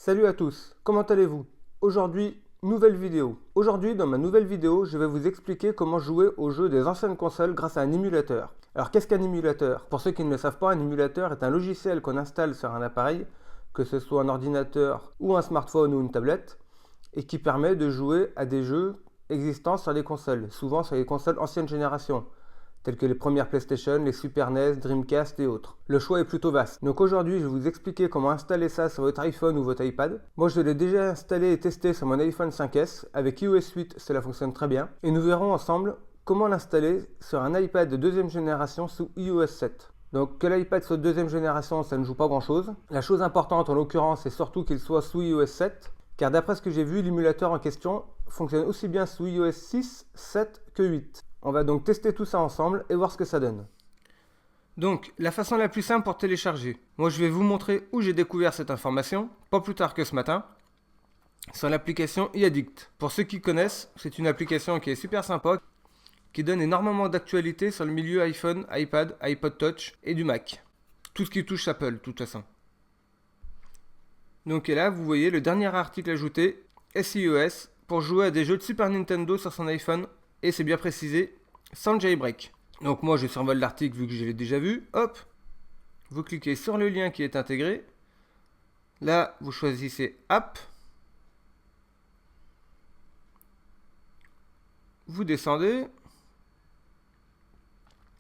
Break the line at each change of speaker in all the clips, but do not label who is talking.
Salut à tous, comment allez-vous? Aujourd'hui, nouvelle vidéo. Aujourd'hui, dans ma nouvelle vidéo, je vais vous expliquer comment jouer aux jeux des anciennes consoles grâce à un émulateur. Alors, qu'est-ce qu'un émulateur? Pour ceux qui ne le savent pas, un émulateur est un logiciel qu'on installe sur un appareil, que ce soit un ordinateur ou un smartphone ou une tablette, et qui permet de jouer à des jeux existants sur les consoles, souvent sur les consoles ancienne génération, telles que les premières PlayStation, les Super NES, Dreamcast et autres. Le choix est plutôt vaste. Donc aujourd'hui, je vais vous expliquer comment installer ça sur votre iPhone ou votre iPad. Moi, je l'ai déjà installé et testé sur mon iPhone 5S. Avec iOS 8, cela fonctionne très bien. Et nous verrons ensemble comment l'installer sur un iPad de deuxième génération sous iOS 7. Donc que l'iPad soit de deuxième génération, ça ne joue pas grand chose. La chose importante en l'occurrence, c'est surtout qu'il soit sous iOS 7, car d'après ce que j'ai vu, l'émulateur en question fonctionne aussi bien sous iOS 6, 7 que 8. On va donc tester tout ça ensemble et voir ce que ça donne. Donc, la façon la plus simple pour télécharger. Moi, je vais vous montrer où j'ai découvert cette information, pas plus tard que ce matin, sur l'application iAddict. Pour ceux qui connaissent, c'est une application qui est super sympa, qui donne énormément d'actualités sur le milieu iPhone, iPad, iPod Touch et du Mac. Tout ce qui touche Apple, de toute façon. Donc, et là, vous voyez le dernier article ajouté, SiOS, pour jouer à des jeux de Super Nintendo sur son iPhone, et c'est bien précisé, sans jailbreak. Donc moi je survole l'article vu que je l'ai déjà vu, hop, vous cliquez sur le lien qui est intégré, là vous choisissez App, vous descendez,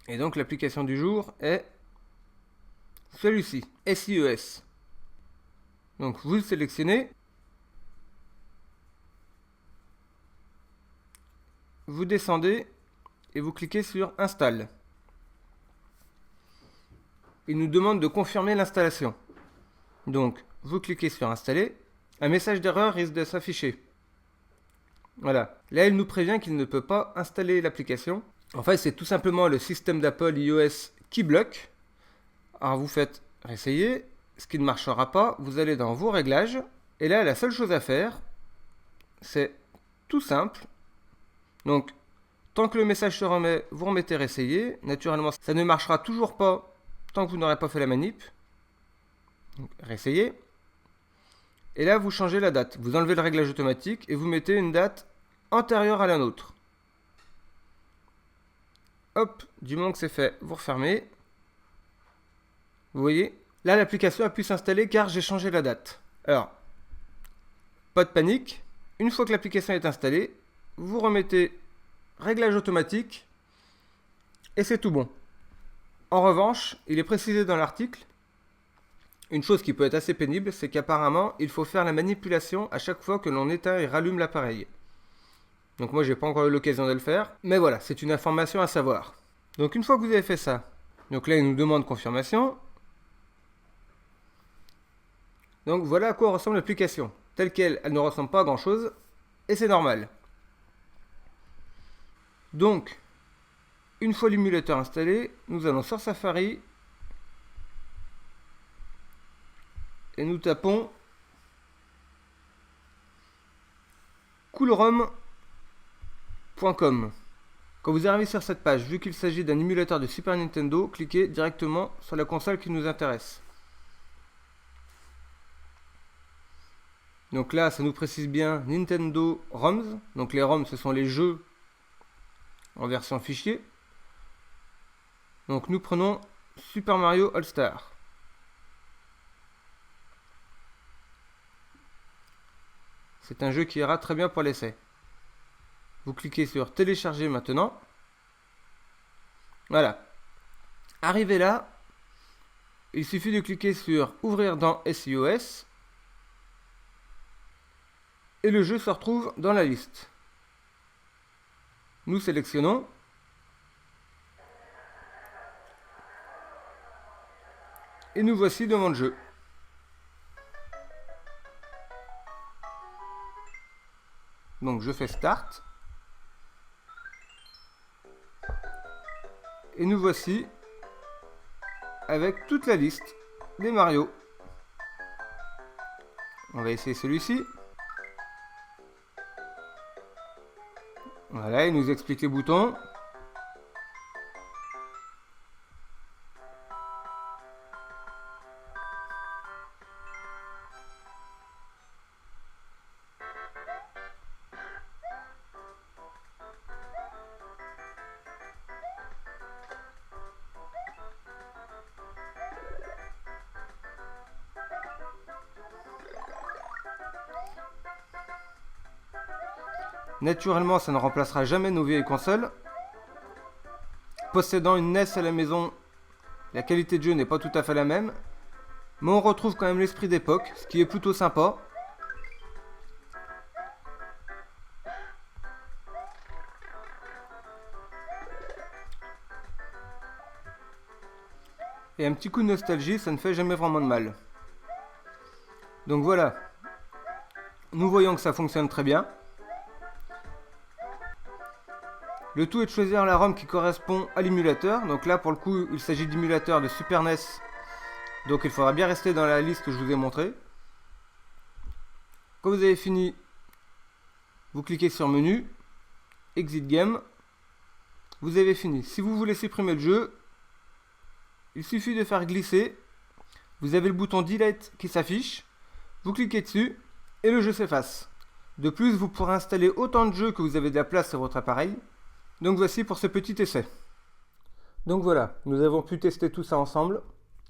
et donc l'application du jour est celui-ci, SiOS. Donc vous le sélectionnez, vous descendez et vous cliquez sur Install. Il nous demande de confirmer l'installation. Donc vous cliquez sur Installer, un message d'erreur risque de s'afficher. Voilà. Là, il nous prévient qu'il ne peut pas installer l'application. En fait, c'est tout simplement le système d'Apple iOS qui bloque. Alors, vous faites réessayer. Ce qui ne marchera pas, vous allez dans vos réglages. Et là, la seule chose à faire, c'est tout simple. Donc, tant que le message se remet, vous remettez réessayer. Naturellement, ça ne marchera toujours pas tant que vous n'aurez pas fait la manip. Donc, réessayer. Et là, vous changez la date. Vous enlevez le réglage automatique et vous mettez une date antérieure à la nôtre. Hop, du moment que c'est fait, vous refermez. Vous voyez, là l'application a pu s'installer car j'ai changé la date. Alors, pas de panique. Une fois que l'application est installée, vous remettez réglage automatique et c'est tout bon. En revanche, il est précisé dans l'article, une chose qui peut être assez pénible, c'est qu'apparemment, il faut faire la manipulation à chaque fois que l'on éteint et rallume l'appareil. Donc moi, j'ai pas encore eu l'occasion de le faire, mais voilà, c'est une information à savoir. Donc une fois que vous avez fait ça, donc là, il nous demande confirmation. Donc voilà à quoi ressemble l'application. Telle qu'elle, elle ne ressemble pas à grand chose, et c'est normal. Donc, une fois l'émulateur installé, nous allons sur Safari, et nous tapons coolrom.com. Quand vous arrivez sur cette page, vu qu'il s'agit d'un émulateur de Super Nintendo, cliquez directement sur la console qui nous intéresse. Donc là, ça nous précise bien Nintendo ROMs. Donc les ROMs, ce sont les jeux en version fichier. Donc nous prenons Super Mario All Star. C'est un jeu qui ira très bien pour l'essai. Vous cliquez sur télécharger maintenant. Voilà. Arrivé là, il suffit de cliquer sur ouvrir dans SiOS. Et le jeu se retrouve dans la liste. Nous sélectionnons. Et nous voici devant le jeu. Donc je fais Start. Et nous voici avec toute la liste des Mario. On va essayer celui-ci. Voilà, il nous explique les boutons. Naturellement, ça ne remplacera jamais nos vieilles consoles. Possédant une NES à la maison, la qualité de jeu n'est pas tout à fait la même. Mais on retrouve quand même l'esprit d'époque, ce qui est plutôt sympa. Et un petit coup de nostalgie, ça ne fait jamais vraiment de mal. Donc voilà. Nous voyons que ça fonctionne très bien. Le tout est de choisir la ROM qui correspond à l'émulateur. Donc là, pour le coup, il s'agit d'émulateur de Super NES. Donc il faudra bien rester dans la liste que je vous ai montrée. Quand vous avez fini, vous cliquez sur Menu, Exit Game. Vous avez fini. Si vous voulez supprimer le jeu, il suffit de faire glisser. Vous avez le bouton Delete qui s'affiche. Vous cliquez dessus et le jeu s'efface. De plus, vous pourrez installer autant de jeux que vous avez de la place sur votre appareil. Donc voici pour ce petit essai. Donc voilà, nous avons pu tester tout ça ensemble.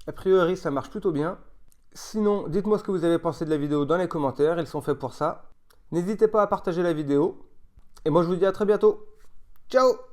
A priori, ça marche plutôt bien. Sinon, dites-moi ce que vous avez pensé de la vidéo dans les commentaires, ils sont faits pour ça. N'hésitez pas à partager la vidéo. Et moi, je vous dis à très bientôt. Ciao!